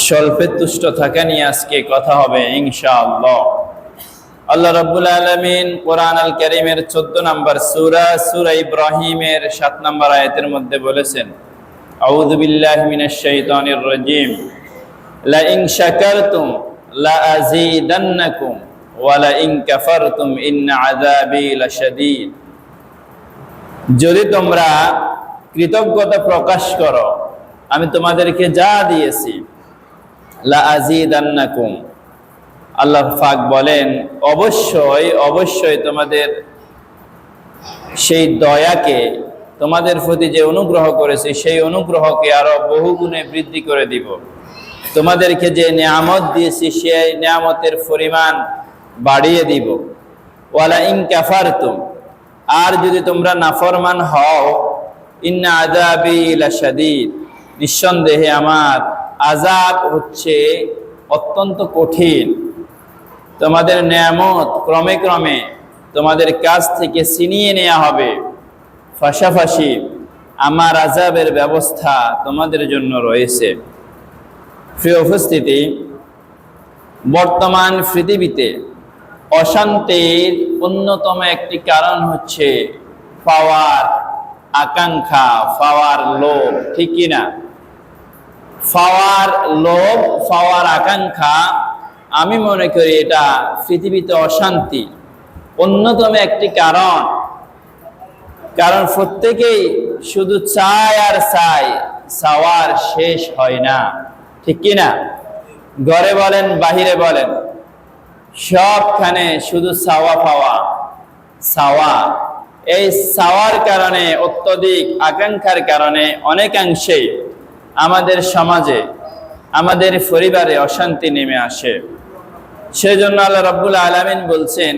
স্বল্পে তুষ্ট থাকা নিয়ে আজকে কথা হবে ইনশাআল্লাহ। আল্লাহ রাব্বুল আলামিন কোরআন আল কারীমের 14 নম্বর সূরা ইব্রাহিমের 7 নম্বর আয়াতের মধ্যে বলেছেন, আউযু বিল্লাহি মিনাশ শাইতানির রাজীম, লা ইন শাকারতুম লা আযীদান্নাকুম ওয়া লা ইন কাফারতুম ইন্না আযাবি লাশাদীদ। যদি তোমরা কৃতজ্ঞতা প্রকাশ করো, আমি তোমাদেরকে যা দিয়েছি, লা আযীদান্নাকুম, আল্লাহ পাক বলেন অবশ্যই অবশ্যই তোমাদের সেই দয়াকে, তোমাদের প্রতি যে অনুগ্রহ করেছি সেই অনুগ্রহকে আরো বহুগুণে বৃদ্ধি করে দিব। তোমাদেরকে যে নিয়ামত দিয়েছি সেই নিয়ামতের পরিমাণ বাড়িয়ে দিব। ওয়ালা ইন কাফারতুম, আর যদি তোমরা নাফরমান হও, ইন্না আযাবি লাশাদীদ, নিঃসন্দেহে আমার আযাব হচ্ছে অত্যন্ত কঠিন। তোমাদের নিয়ামত ক্রমে ক্রমে তোমাদের কাছ থেকে ছিনিয়ে নেওয়া হবে, পাশাপাশি আমার আযাবের ব্যবস্থা তোমাদের জন্য রয়েছে। প্রিয় উপস্থিতি, বর্তমান পৃথিবীতে অশান্তির অন্যতম একটি কারণ হচ্ছে পাওয়ার আকাঙ্ক্ষা, পাওয়ার লোভ, ঠিক কিনা? পাওয়ার লোভ, পাওয়ার আকাঙ্ক্ষা, আমি মনে করি এটা পৃথিবীতে অশান্তি অন্যতম একটি কারণ। কারণ প্রত্যেকেই শুধু চায় আর চায়, চাওয়ার শেষ হয় না, ঠিক কিনা? ঘরে বলেন বাহিরে বলেন, সবখানে শুধু চাওয়া পাওয়া, চাওয়া। এই চাওয়ার কারণে, অত্যধিক আকাঙ্ক্ষার কারণে অনেকাংশে আমাদের সমাজে, আমাদের পরিবারে অশান্তি নেমে আসে। সেজন্য আল্লাহ রাব্বুল আলামিন বলছেন,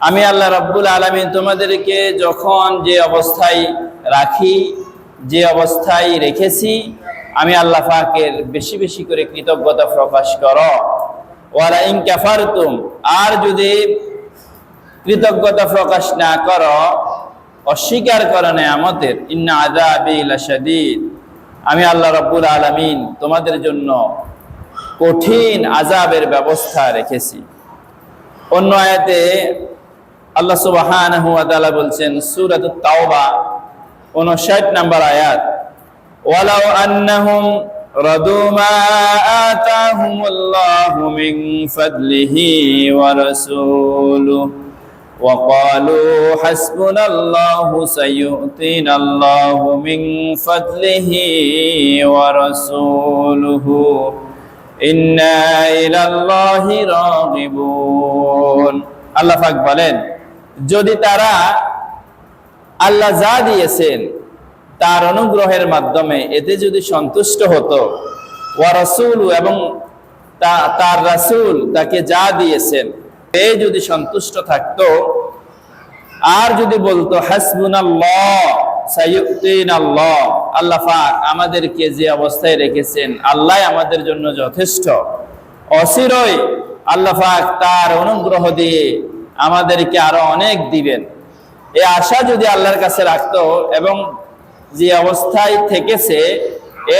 আমি আল্লাহ রাব্বুল আলামিন তোমাদেরকে যখন যে অবস্থায় রাখি, যে অবস্থায় রেখেছি, আমি আল্লাহ পাকের বেশি বেশি করে কৃতজ্ঞতা প্রকাশ করো। ওয়ালা ইন কাফারতুম, আর যদি কৃতজ্ঞতা প্রকাশ না করো, অস্বীকার করো নিয়ামতের, ইন্না আযাবি লাশাদীদ, আমি আল্লাহ রাব্বুল আলামিন তোমাদের জন্য কঠিন আযাবের ব্যবস্থা রেখেছি। অন্য আয়াতে আল্লাহ সুবহানাহু ওয়া তাআলা বলছেন, সূরাতুত তাওবা 59 নম্বর আয়াত, ওয়ালাউ আন্নাহুম রাদু মা আতাহুমুল্লাহু মিন ফাদলিহি ওয়া রাসূলুহু ওয়া ক্বালু হাসবুনাল্লাহু সাইয়ুতিনাল্লাহু মিন ফাদলিহি ওয়া রাসূলুহু ইন্না ইলাল্লাহি রাগিবুন। আল্লাহ পাক বলেন, যদি তারা আল্লাহ যা দিয়েছেন তার অনুগ্রহের মাধ্যমে এতে যদি সন্তুষ্ট হতো, ওয়া রাসূলু, এবং তার রাসূল তাকে যা দিয়েছেন এ যদি সন্তুষ্ট থাকতো, আর যদি বলতো হাসবুনাল্লাহ সাইয়ুতিনাল্লাহ, আল্লাহ পাক আমাদেরকে যে অবস্থায় রেখেছেন আল্লাহ আমাদের জন্য যথেষ্ট, অচিরই আল্লাহ পাক তার অনুগ্রহ দিয়ে আমাদেরকে আরো অনেক দিবেন, এই আশা যদি আল্লাহর কাছে রাখতো এবং যে অবস্থায় থেকেছে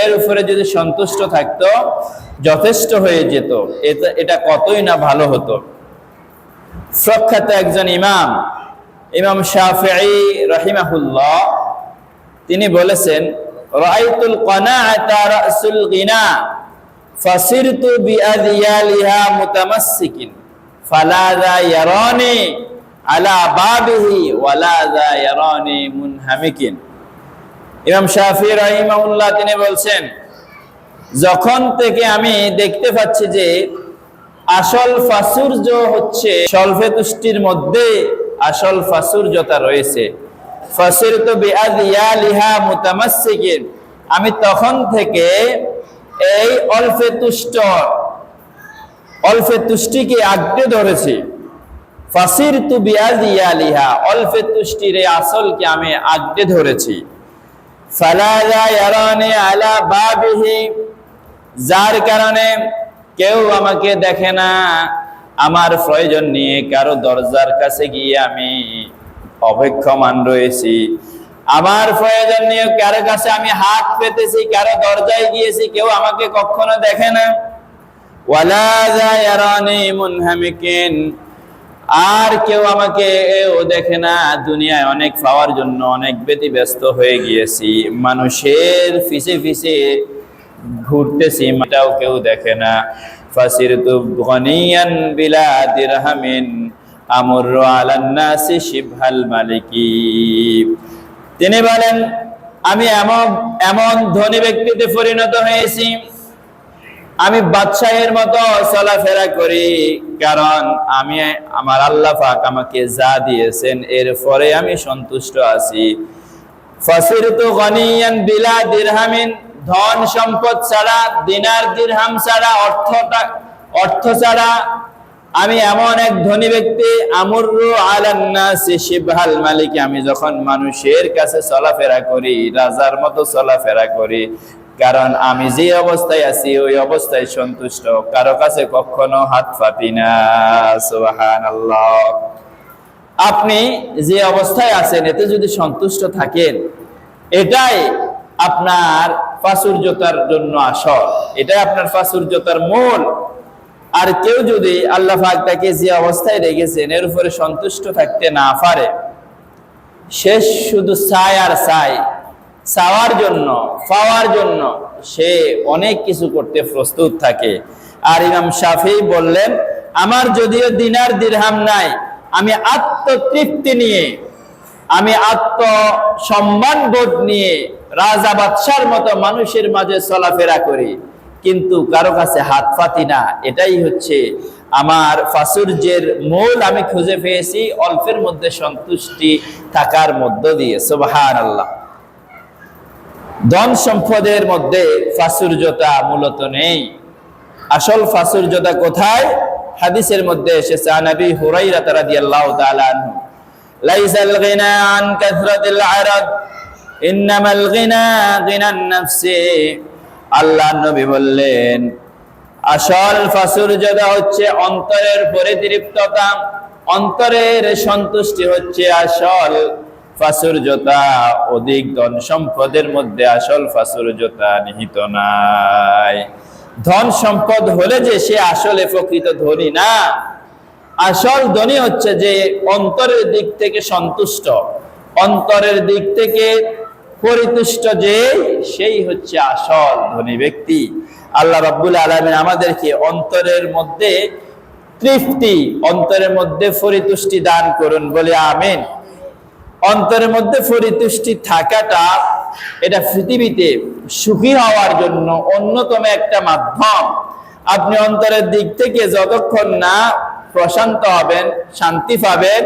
এর উপরে যদি সন্তুষ্ট থাকতো, যথেষ্ট হয়ে যেত। এটা কতই না ভালো হতো। প্রখ্যাত একজন ইমাম, ইমাম শাফিঈ রাহিমাহুল্লাহ, তিনি বলেছেন, রাআইতুল কানাআতা রাসুল গিনা ফাসিরতু বিআদিয়ালিহা মুতামাসসিকিন ফালা যা ইয়ারানি আলা বাবিহি ওয়ালা যা ইয়ারানি মুনহামিকিন। ইমাম শাফিঈ রাহিমাহুল্লাহ তিনি বলছেন, যখন থেকে আমি দেখতে পাচ্ছি যে আসল প্রাচুর্য হচ্ছে স্বল্পে তুষ্টির মধ্যে আসল প্রাচুর্যতা রয়েছে, ফাসিরতু বিআদিয়ালিহা মুতামাসসিকিন, আমি তখন থেকে এই অল্পে তুষ্টিকে আঁকড়ে ধরেছি। ফাসিরতু বিআদিয়ালিহা, অল্পে তুষ্টির এই আসলকে আমি আঁকড়ে ধরেছি। ফালা ইয়ারানি আলা বাবিহি, যার কারণে কেউ আমাকে দেখে না, আমার প্রয়োজন নিয়ে কারো দরজার কাছে গিয়ে আমি অপেক্ষমান রয়েছি, আমার প্রয়োজন নিয়ে কারো কাছে আমি হাত পেতেছি, কারো দরজায় গিয়েছি, কেউ আমাকে কখনো দেখে না। ওয়ালা যায়ারানি মুনহামিকিন, আর কেউ আমাকে ও দেখে না। দুনিয়ায় অনেক পাওয়ার জন্য অনেক ব্যতিব্যস্ত হয়ে গিয়েছি, মানুষের পিছে পিছে ঘুরতেছি, এটাও কেউ দেখে না। ফাসিরতু গনিয়ান বিলা দিরহামিন আমুরু আলান নাসি শিবহাল মালিকি। তিনি বলেন, আমি এমন এমন ধনী ব্যক্তিতে পরিণত হয়েছি, আমি বাদশাহের মতো চলাফেরা করি, কারণ আমি আমার আল্লাহ পাক আমাকে যা দিয়েছেন এরপরে আমি সন্তুষ্ট আছি। ফাসিরতু গনিয়ান বিলা দিরহামিন, ধন সম্পদ ছাড়া, দিনার দিরহাম ছাড়া, অর্থ ছাড়া আমি এমন এক ধনী ব্যক্তি, আমুরু আলান নাসি শিবহাল মালিক, আমি যখন মানুষের কাছে চলাফেরা করি রাজার মতো চলাফেরা করি, কারণ আমি যে অবস্থায় আছি ওই অবস্থায় সন্তুষ্ট, কারো কাছে কখনো হাত পাতি না। সুবহানাল্লাহ। আপনি যে অবস্থায় আছেন এতে যদি সন্তুষ্ট থাকেন, এটাই আপনার প্রাচুর্যতার জন্য আসল, এটাই আপনার প্রাচুর্যতার মূল। আর কেউ যদি আল্লাহ পাক তাকে যে অবস্থায় রেখেছেন এর উপরে সন্তুষ্ট থাকতে না পারে, সে শুধু চায় আর চায়, চাওয়ার জন্য, পাওয়ার জন্য সে অনেক কিছু করতে প্রস্তুত থাকে। আর ইমাম শাফিঈ বললেন, আমার যদিও দিনার দিরহাম নাই, আমি আত্মতৃপ্তি নিয়ে, আমি আত্মসম্মান বোধ নিয়ে রাজা বাদশার মতো মানুষের মাঝে চলাফেরা করি, কিন্তু কারো কাছে হাত পাতি না। এটাই হচ্ছে আমার প্রাচুর্যের মূল। আমি খুঁজে পেয়েছি অল্পের মধ্যে সন্তুষ্টি থাকার মধ্য দিয়ে। সুবহানাল্লাহ। ধন সম্পদের মধ্যে প্রাচুর্যতা মূলত নেই। আসল প্রাচুর্যতা কোথায়? হাদিসের মধ্যে এসেছে, নবী হুরায়রা রাদিয়াল্লাহু তাআলা আনহু, লাইসাল গিনা আন কাসরাতিল আরাদ ইন্নামাল গিনা গিনান নাফসি। আল্লাহর নবী বললেন, আসল প্রাচুর্যতা হচ্ছে অন্তরের পরিতৃপ্ততা, অন্তরের সন্তুষ্টি হচ্ছে আসল প্রাচুর্যতা। অধিক ধন সম্পদের মধ্যে আসল প্রাচুর্যতা নিহিত নাই। ধন সম্পদ হলে যে সে আসলে প্রকৃত ধনী না, আসল ধনী হচ্ছে যে অন্তরের দিক থেকে সন্তুষ্ট, অন্তরের দিক থেকে পরিতুষ্ট, যে সেই হচ্ছে আসল ধনী ব্যক্তি। আল্লাহ রাব্বুল আলামিন আমাদেরকে অন্তরের মধ্যে তৃপ্তি, অন্তরের মধ্যে পরিতুষ্টি দান করুন, বলে আমিন। অন্তরের মধ্যে পরিতুষ্টি থাকাটা এটা পৃথিবীতে সুখী হওয়ার জন্য অন্যতম একটা মাধ্যম। আপনি অন্তরের দিক থেকে যতক্ষণ না প্রশান্ত হবেন, শান্তি পাবেন,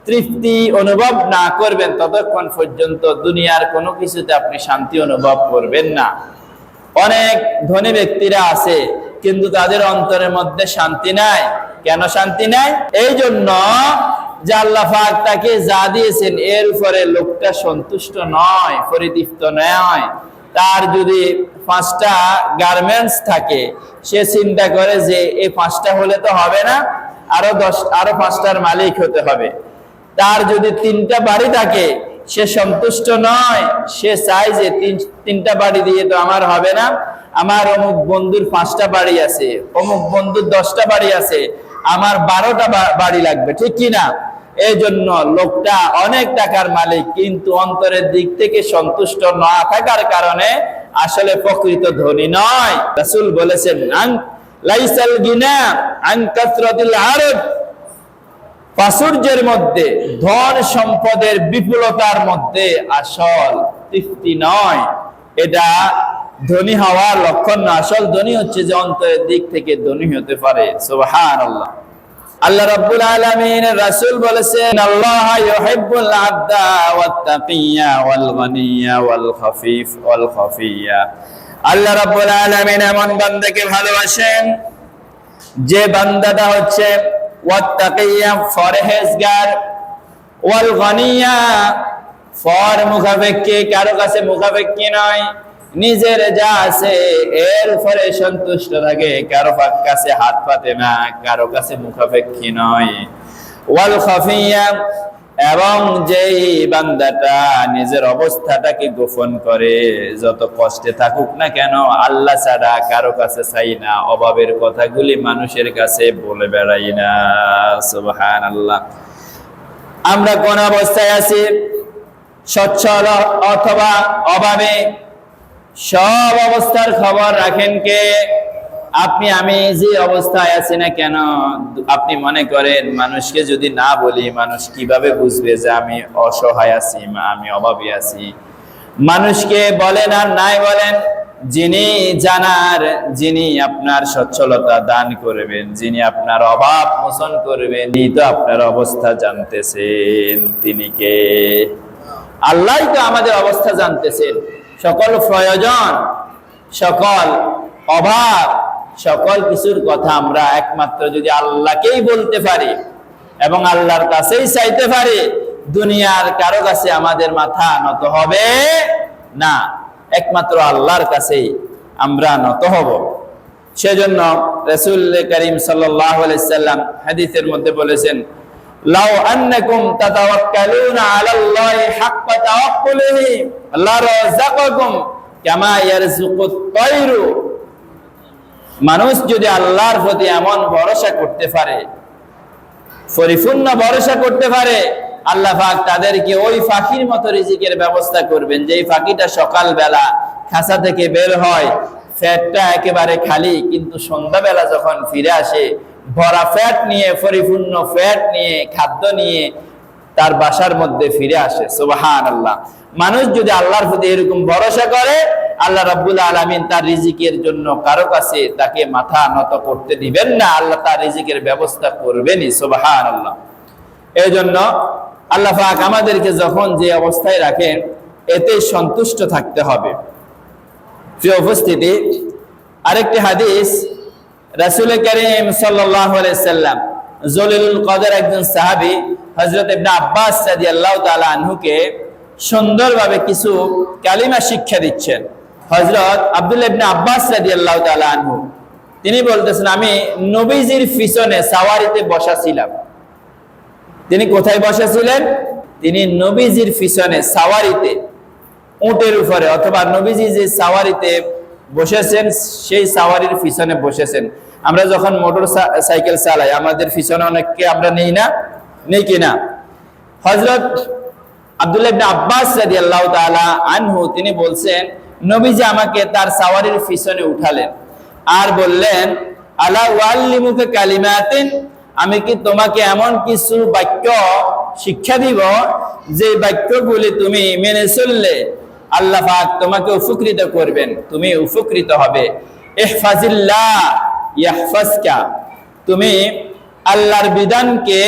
তৃপ্তি অনুভব না করবেন, ততক্ষণ পর্যন্ত দুনিয়ার কোনো কিছুতে আপনি শান্তি অনুভব করবেন না। অনেক ধনী ব্যক্তিরা আছে কিন্তু তাদের অন্তরের মধ্যে শান্তি নাই। কেন শান্তি নাই? এই জন্য যে আল্লাহ পাক তাকে যা দিয়েছেন এর উপরে লোকটা সন্তুষ্ট নয়, পরিতৃপ্ত নয়। তার যদি 5টা গার্মেন্টস থাকে, সে চিন্তা করে যে এই 5টা হলে তো হবে না, আরো 5টার মালিক হতে হবে। তার যদি 3টা বাড়ি থাকে, সে সন্তুষ্ট নয়, সে চায় যে 3টা বাড়ি দিয়ে তো আমার হবে না, আমার অমুক বন্ধুর 5টা বাড়ি আছে, অমুক বন্ধুর 10টা বাড়ি আছে, আমার 12টা বাড়ি লাগবে, ঠিক কিনা? এই জন্য লোকটা অনেক টাকার মালিক, কিন্তু অন্তরের দিক থেকে সন্তুষ্ট না থাকার কারণে আসলে প্রকৃত ধনী নয়। রাসূল বলেছেন, লাইসাল গিনা আন কাসরাতিল আরদ, প্রাচুর্যের মধ্যে, ধন সম্পদের বিপুলতার মধ্যে আসল তৃপ্তি নয়, এটা ধনী হওয়ার লক্ষণ না। আসল ধনী হচ্ছে যে অন্তরের দিক থেকে ধনী হতে পারে। সুবহানাল্লাহ। আল্লাহ রাব্বুল আলামিন, রাসূল বলেছেন, আল্লাহ ইউহিব্বুল আবদা ওয়াত তাকিয়্যা ওয়াল গনিয়্যা ওয়াল খাফিফ ওয়াল খাফিয়্যা। আল্লাহ রাব্বুল আলামিন এমন বান্দাকে ভালোবাসেন যে বান্দাটা হচ্ছে ওয়াত তাকিয়্যা, পরহেজগার, ওয়াল গনিয়্যা, ফর মুখাপেক্ষী, কারো কাছে মুখাপেক্ষী নয়, নিজের যা আছে এর উপরে সন্তুষ্ট থাকে, কারো কাছে হাত পাতে না, কারো কাছে মুখাপেক্ষী নয়। ওয়াল খাফিয়া, এবং যেই বান্দাটা নিজের অবস্থাটাকে গোপন করে, যত কষ্টে থাকুক না কেন আল্লাহ ছাড়া কারো কাছে চাই না, অভাবের কথাগুলি মানুষের কাছে বলে বেড়াই না। সুবহানাল্লাহ। আমরা কোন অবস্থায় আছি, সচ্ছল অথবা অভাবে, সব অবস্থার খবর রাখেন কে? আপনি আমি যে অবস্থায় আছি না কেন, আপনি মনে করেন মানুষকে যদি না বলি মানুষ কিভাবে বুঝবে যে আমি অসহায় আছি, আমি অভাবী আছি? মানুষকে বলেন আর নাই বলেন, যিনি জানার, যিনি আপনার সচ্ছলতা দান করবেন, যিনি আপনার অভাব মোচন করবেন, তিনি তো আপনার অবস্থা জানতেছেন। তিনি কে? আল্লাহই তো আমাদের অবস্থা জানতেছেন। সকল প্রয়োজন, সকল অভাব, সকল কিছুর কথা আমরা একমাত্র যদি আল্লাহকেই বলতে পারি এবং আল্লাহর কাছেই চাইতে পারি, দুনিয়ার কারো কাছে আমাদের মাথা নত হবে না, একমাত্র আল্লাহর কাছেই আমরা নত হব। সেজন্য রাসূল করিম সাল্লাল্লাহু আলাইহি সাল্লাম হাদিসের মধ্যে বলেছেন, লাউ আন্নাকুম তাতাওয়াক্কালুনা আলাল্লাহি হাক্কা তাওয়াক্কুলিহি লারাযাকাকুম কামা ইয়ারযুকুত তায়রু। মানুষ যদি আল্লাহর প্রতি এমন ভরসা করতে পারে, পরিপূর্ণ ভরসা করতে পারে, আল্লাহ পাক তাদেরকে ওই পাখির মতো রিজিকের ব্যবস্থা করবেন, যেই পাখিটা সকালবেলা খাঁচা থেকে বের হয়, পেটটা একেবারে খালি, কিন্তু সন্ধ্যাবেলা যখন ফিরে আসে ভরা পেট নিয়ে, পরিপূর্ণ পেট নিয়ে, খাদ্য নিয়ে তার বাসার মধ্যে ফিরে আসে। সুবহানাল্লাহ। মানুষ যদি আল্লাহর প্রতি এরকম ভরসা করে, আল্লাহ রাব্বুল আলামিন তার রিজিকের জন্য কারো কাছে তাকে মাথা নত করতে দিবেন না, আল্লাহ তার রিজিকের ব্যবস্থা করবেনই। সুবহানাল্লাহ। এই জন্য আল্লাহ পাক আমাদেরকে যখন যে অবস্থায় রাখেন এতে সন্তুষ্ট থাকতে হবে। প্রিয় উপস্থিতি, আরেকটি হাদিস, রাসূল করিম সাল্লাল্লাহু আলাইহি সাল্লাম জলিলুল কদর একজন সাহাবী হযরত ইবনে আব্বাস রাদিয়াল্লাহু তাআলা আনহুকে সুন্দরভাবে কিছু কালিমা শিক্ষা দিচ্ছেন। হযরত আব্দুল্লাহ ইবনে আব্বাস রাদিয়াল্লাহু তাআলা আনহু তিনি বলতেছেন, আমি নবীজির পিছনে সাওয়ারিতে বসা ছিলাম। তিনি কোথায় বসা ছিলেন? তিনি নবীজির পিছনে সাওয়ারিতে, উটের উপরে, অথবা নবীজি যে সাওয়ারিতে বসেছেন সেই সাওয়ারির পিছনে বসেছেন। আমরা যখন মোটর সাইকেল চালাই আমাদের পিছনে অনেককে আমরা নেই না, নেই কিনা? হযরত আব্দুল্লাহ ইবনে আব্বাস রাদিয়াল্লাহু তাআলা আনহু তিনি বলছেন, নবীজি আমাকে তার সাওয়ারির পিছনে উঠালেন আর বললেন, আলা ওয়াল্লিমুকা কালিমাতিন, আমি কি তোমাকে এমন কিছু বাক্য শিক্ষা দিব যে বাক্যগুলি তুমি মেনে চললে আল্লাহ পাক তোমাকে উপকৃত করবেন, তুমি উপকৃত হবে। ইহফাজিল্লাহ ইয়াহফাজকা, তুমি আল্লাহর বিধানকে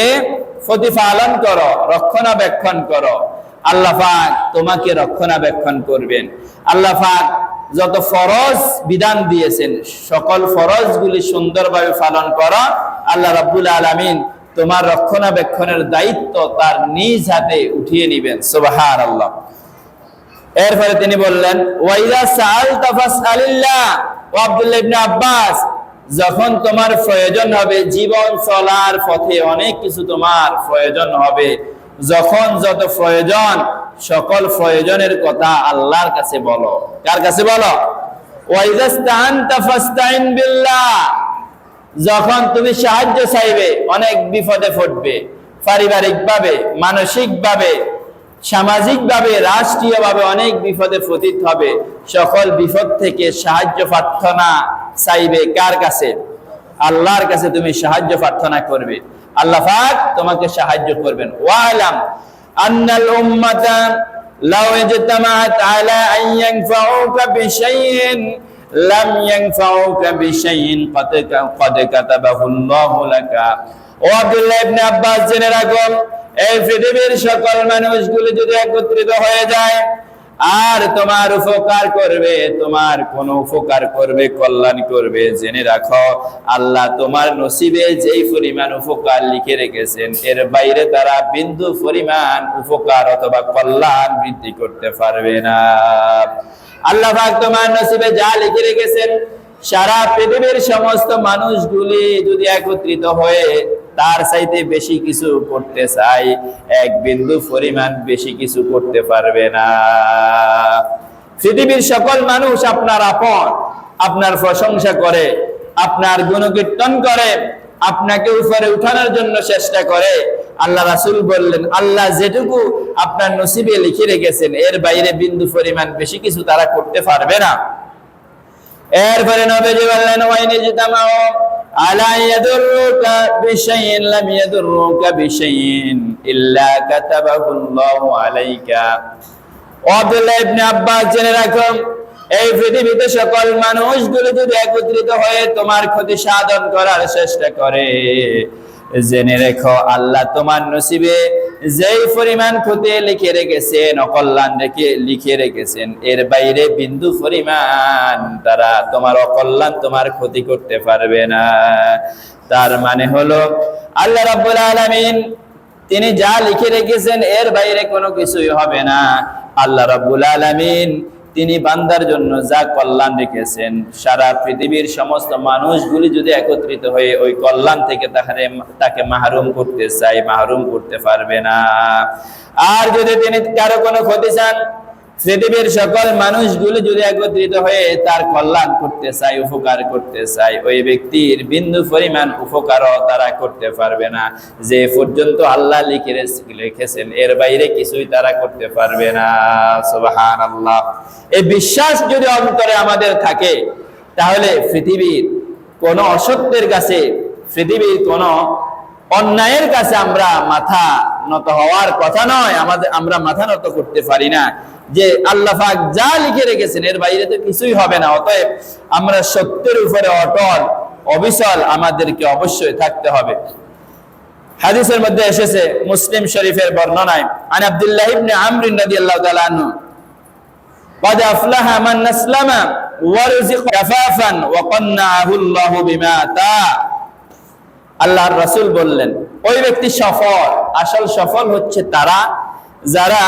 প্রতিপালন করো, রক্ষণাবেক্ষণ করো, আল্লাহ পাক তোমাকে রক্ষণাবেক্ষণ করবেন। আল্লাহ পাক যত ফরজ বিধান দিয়েছেন সকল ফরজগুলি সুন্দরভাবে পালন করো, আল্লাহ রাব্বুল আলামিন তোমার রক্ষণাবেক্ষণের দায়িত্ব তার নিজ হাতে উঠিয়ে নেবেন। সুবহানাল্লাহ। এরপরে তিনি বললেন, ওয়াইদা সাআলতা ফাসআলিল্লাহ। ও আব্দুল্লাহ ইবনে আব্বাস, যখন তোমার প্রয়োজন হবে, জীবন চলার পথে অনেক কিছু তোমার প্রয়োজন হবে, যখন যত প্রয়োজন সকল প্রয়োজনের কথা আল্লাহর কাছে বলো। কার কাছে বলো? ওয়াইদা ইসতাআনতা ফাসতাইন বিল্লাহ। যখন তুমি সাহায্য চাইবে, অনেক বিপদে পড়বে, পারিবারিকভাবে, মানসিকভাবে, সামাজিকভাবে, রাষ্ট্রীয়ভাবে অনেক বিপদে পতিত হবে, সকল বিপদ থেকে সাহায্য প্রার্থনা চাইবে কার কাছে? আল্লাহর কাছে তুমি সাহায্য প্রার্থনা করবে, আল্লাহ পাক তোমাকে সাহায্য করবেন। ওয়ালাম আন্নাল উম্মাতা লাউ ইজতামাআত আলা আন ইয়ানফাউকা বিশাইইন লাম ইয়ানফাউকা বিশাইইন ক্বাদ কাতাবাহু আল্লাহু লাকা। ও আব্দুল্লাহ ইবনে আব্বাস, জেনে রাখো, এই পৃথিবীর সকল মানুষগুলো যদি একত্রিত হয়ে যায় আর তোমার উপকার করবে, তোমার কোন উপকার করবে, কল্যাণ করবে, জেনে রাখো আল্লাহ তোমার নসিবে যেই পরিমাণ উপকার লিখে রেখেছেন এর বাইরে তারা বিন্দু পরিমাণ উপকার অথবা কল্যাণ বৃদ্ধি করতে পারবে না। আল্লাহ পাক তোমার নসিবে যা লিখে রেখেছেন, সারা পৃথিবীর সমস্ত মানুষগুলি যদি একত্রিত হয়ে তার চাইতে বেশি কিছু করতে চাই, এক বিন্দু পরিমাণ বেশি কিছু করতে পারবে না। পৃথিবীর সকল মানুষ আপনার আপন, আপনার প্রশংসা করে, আপনার গুণকীর্তন করে, আপনাকে উপরে উঠানোর জন্য চেষ্টা করে। আল্লাহ রাসূল বললেন, আল্লাহ যেটুকু আপনার নসিবে লিখে রেখেছেন এর বাইরে বিন্দু পরিমাণ বেশি কিছু তারা করতে পারবে না। এরপরে নবীজি বললেন, ওয়াইনি জিতামাউ আলা ইয়াদুরুকা বিশাইইন লাম ইয়াদুরুকা বিশাইইন ইল্লা কাতাবাহুল্লাহু আলাইকা। আব্দুল্লাহ ইবনে আব্বাস জেনে রাখো, এই পৃথিবীতে সকল মানুষগুলো যদি একত্রিত হয়ে তোমার ক্ষতি সাধন করার চেষ্টা করে, জেনে রেখো আল্লাহ তোমার নসিবে যেই পরিমাণ ক্ষতি লিখে রেখেছেন, অকল্যাণ লিখে রেখেছেন, এর বাইরে বিন্দু পরিমাণ তারা তোমার অকল্যাণ, তোমার ক্ষতি করতে পারবে না। তার মানে হলো আল্লাহ রাব্বুল আলামিন তিনি যা লিখে রেখেছেন এর বাইরে কোনো কিছুই হবে না। আল্লাহ রাব্বুল আলামিন তিনি বান্দার জন্য যা কল্যাণ রেখেছেন, সারা পৃথিবীর সমস্ত মানুষগুলি যদি একত্রিত হয়ে ওই কল্যাণ থেকে তাকে মাহরুম করতে চায়, মাহরুম করতে পারবে না। আর যদি তিনি কারো কোনো ক্ষতি চান, পৃথিবীর সকল মানুষগুলি যদি একত্রিত হয়ে তার কল্যাণ করতে চায়, উপকার করতে চায়, ওই ব্যক্তির বিন্দু পরিমাণ উপকারও তারা করতে পারবে না। যে পর্যন্ত আল্লাহ লিখে রেখেছেন এর বাইরে কিছুই তারা করতে পারবে না। সুবহানাল্লাহ। এই বিশ্বাস যদি অন্তরে আমাদের থাকে, তাহলে পৃথিবীর কোন অসত্যের কাছে, পৃথিবীর কোন অন্যায়ের কাছে আমরা মাথা নত হওয়ার কথা নয়। আমরা মাথা নত করতে পারি না, যে আল্লাহ পাক যা লিখে রেখেছেন এর বাইরে তো কিছুই হবে না। অতএব আমরা সত্যের উপরে অটল অবিচল আমাদেরকে অবশ্যই থাকতে হবে। হাদিসের মধ্যে এসেছে, মুসলিম শরীফের বর্ণনায়, আন আব্দুল্লাহ ইবনে আমর রাদিয়াল্লাহু তাআলা আনহু, قد أفلح من أسلم ورزق كفافا وقنعه الله بما آتاه। আল্লাহর রাসূল বললেন, ওই ব্যক্তি সফল। আসল সফল হচ্ছে তারা যারা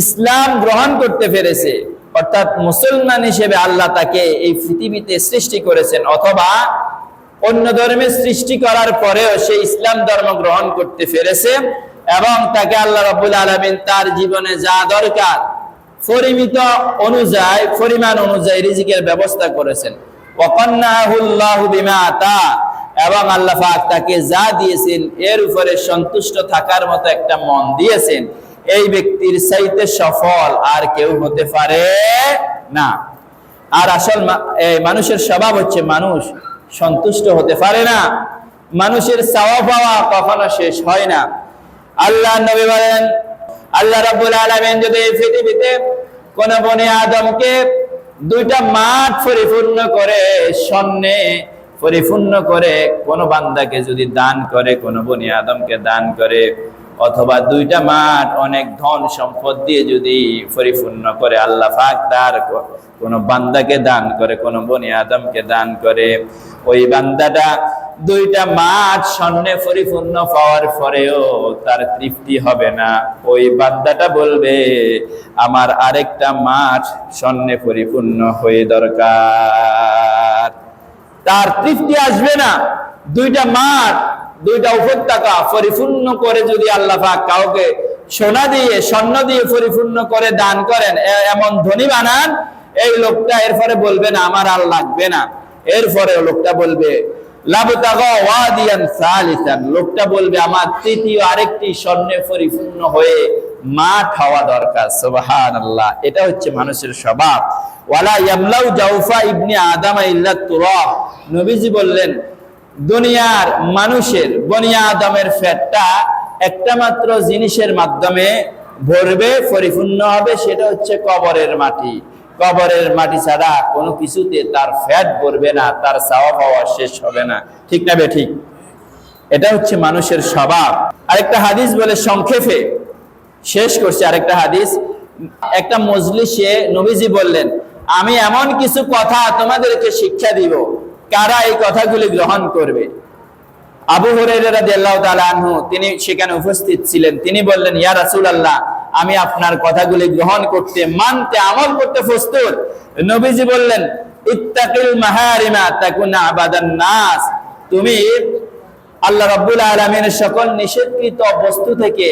ইসলাম গ্রহণ করতে পেরেছে, অর্থাৎ মুসলমান হিসেবে আল্লাহ তাকে এই পৃথিবীতে সৃষ্টি করেছেন, অথবা অন্য ধর্মের সৃষ্টি করার পরেও সে ইসলাম ধর্ম গ্রহণ করতে পেরেছে, এবং তাকে আল্লাহ রাব্বুল আলামিন তার জীবনে যা দরকার পরিমিত অনুযায়ী, পরিমাণ অনুযায়ী রিজিকের ব্যবস্থা করেছেন। ওয়াকান্নাহুল্লাহু বিমা আতা, এবং আল্লাহ পাক তাকে যা দিয়েছেন এর উপরে সন্তুষ্ট থাকার মতো একটা মন দিয়েছেন। এই ব্যক্তির চাইতে সফল আর কেউ হতে পারে না। আর আসল মানুষের স্বভাব হচ্ছে মানুষ সন্তুষ্ট হতে পারে না। মানুষের চাওয়া পাওয়া কখনো শেষ হয় না। আল্লাহ নবী বলেন, আল্লাহ রাব্বুল আলামিন যদি এই পৃথিবীতে কোন বনি আদমকে দুইটা মাঠ পরিপূর্ণ করে, স্বর্ণে পরিপূর্ণ করে কোন বান্দাকে যদি দান করে, কোন বনি আদমকে দান করে, অথবা দুইটা মাঠ অনেক ধন সম্পদ দিয়ে যদি পরিপূর্ণ করে আল্লাহ পাক তার কোন বান্দাকে দান করে, কোন বনি আদমকে দান করে, ওই বান্দাটা দুইটা মাঠ স্বর্ণে পরিপূর্ণ পাওয়ার পরেও তার তৃপ্তি হবে না। ওই বান্দাটা বলবে, আমার আরেকটা মাঠ স্বর্ণে পরিপূর্ণ হয়ে দরকার। তার তৃপ্তি আসবে না। দুইটা মাঠ, দুইটা উপত্যকা পরিপূর্ণ করে যদি আল্লাহ পাক কাউকে সোনা দিয়ে, স্বর্ণ দিয়ে পরিপূর্ণ করে দান করেন, এমন ধনী বানান, এই লোকটা এরপরে বলবে না আমার আর লাগবে না। এরপরে লোকটা বলবে লাবতাগা ওয়াদিয়ান সালিসান, লোকটা বলবে আমার তৃতীয় আরেকটি স্বর্ণে পরিপূর্ণ হয়ে মাঠ হওয়া দরকার। সুবহানাল্লাহ। এটা হচ্ছে মানুষের স্বভাব। ওয়ালা ইয়ামলাউ জাওফা ইবনে আদম ইল্লা তুরাব। নবীজি বললেন, দুনিয়ার মানুষের, বনি আদমের পেটটা একটা মাত্র জিনিসের মাধ্যমে ভরবে, পরিপূর্ণ হবে, সেটা হচ্ছে কবরের মাটি। কবরের মাটি ছাড়া কোনো কিছুতে তার পেট ভরবে না, তার চাওয়া পাওয়া শেষ হবে না। ঠিক না বেঠিক? এটা হচ্ছে মানুষের স্বভাব। আরেকটা হাদিস বলে সংক্ষেপে শেষ করছে। আরেকটা হাদিস, একটা মজলিসে নবীজি বললেন, আমি এমন কিছু কথা তোমাদেরকে শিক্ষা দিব, কারা এই কথাগুলি গ্রহণ করবে? আবু হুরায়রা রাদিয়াল্লাহু তাআলা আনহু তিনি সেখানে উপস্থিত ছিলেন। তিনি বললেন, ইয়া রাসূলুল্লাহ, আমি আপনার কথাগুলি গ্রহণ করতে, মানতে, আমল করতে প্রস্তুত। নবীজি বললেন, ইত্তাকিল মাহারিমা তাকুন আবাদান নাস, তুমি আল্লাহ রাব্বুল আলামিনের সকল নিষেধকৃত বস্তু থেকে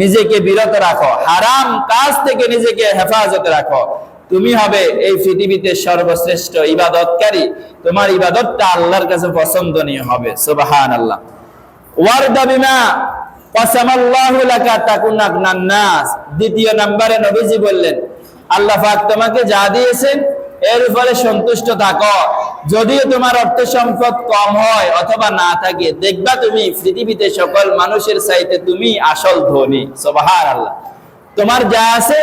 নিজেকে বিরত রাখো, হারাম কাজ থেকে নিজেকে হেফাজতে রাখো, তুমি হবে এই পৃথিবীতে সর্বশ্রেষ্ঠ ইবাদতকারী। তোমার ইবাদতটা আল্লাহর কাছে পছন্দনীয় হবে। সুবহানাল্লাহ। ওয়ারদা বিমা কাসামাল্লাহু লাকা তাকুনা মিনান নাস। দ্বিতীয় নম্বরে নবীজি বললেন, আল্লাহ পাক তোমাকে যা দিয়েছেন এর উপরে সন্তুষ্ট থাকো। যদিও তোমার অর্থ সম্পদ কম হয় অথবা না থাকে, দেখবা তুমি পৃথিবীতে সকল মানুষের চাইতে তুমি আসল ধনী। সুবহানাল্লাহ। তোমার যা আছে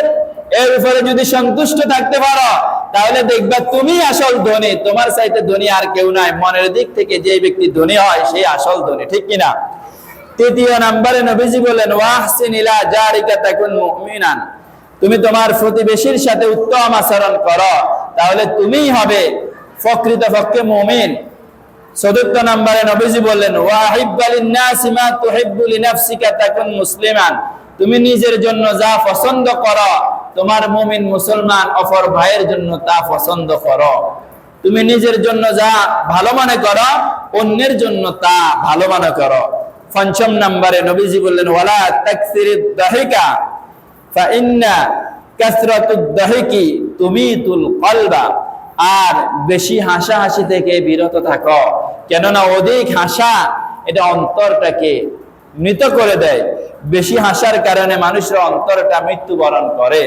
এর উপরে যদি সন্তুষ্ট থাকতে পারো, তাহলে দেখবা তুমি আসল ধনী, তোমার চাইতে ধনী আর কেউ নাই। মনের দিক থেকে যে ব্যক্তি ধনী হয় সেই আসল ধনী, ঠিক কিনা? তৃতীয় নম্বরে নবীজি বলেন, ওয়াহসিন ইলা জারিকা তাকুন মুমিনান। তুমি তোমার প্রতিবেশীর সাথে উত্তম আচরণ করো, তাহলে তুমিই হবে প্রকৃতপক্ষে মুমিন। চতুর্থ নম্বরে নবীজি বললেন, ওয়াহিব্বা লিন-নাসি মা তুহিব্বু লিনাফসিকা তাকুন মুসলিমান। তুমি নিজের জন্য যা পছন্দ করো, তোমার মুমিন মুসলমান অপর ভাইয়ের জন্য তা পছন্দ করো। তুমি নিজের জন্য যা ভালো মনে করো, অন্যের জন্য তা ভালো মনে করো। পঞ্চম নম্বরে নবীজি বললেন, ওয়ালা তাকসিরিদ দাহিকা ফাইন্না কাসরাতুদ দাহিকি তুমিতুল কলবা। আর বেশি হাসাহাসি থেকে বিরত থাকো, কেননা অধিক হাসা এটা অন্তরটাকে মৃত করে দেয়। বেশি হাসার কারণে মানুষের অন্তরটা মৃত্যুবরণ করে।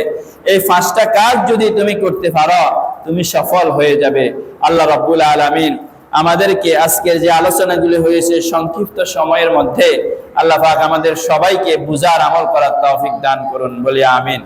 এই পাঁচটা কাজ যদি তুমি করতে পারো, তুমি সফল হয়ে যাবে। আল্লাহ রাব্বুল আলামিন আমাদেরকে আজকের যে আলোচনাগুলি হয়েছে সংক্ষিপ্ত সময়ের মধ্যে, আল্লাহ পাক আমাদের সবাইকে বুঝার আমল করার তৌফিক দান করুন, বলি আমিন।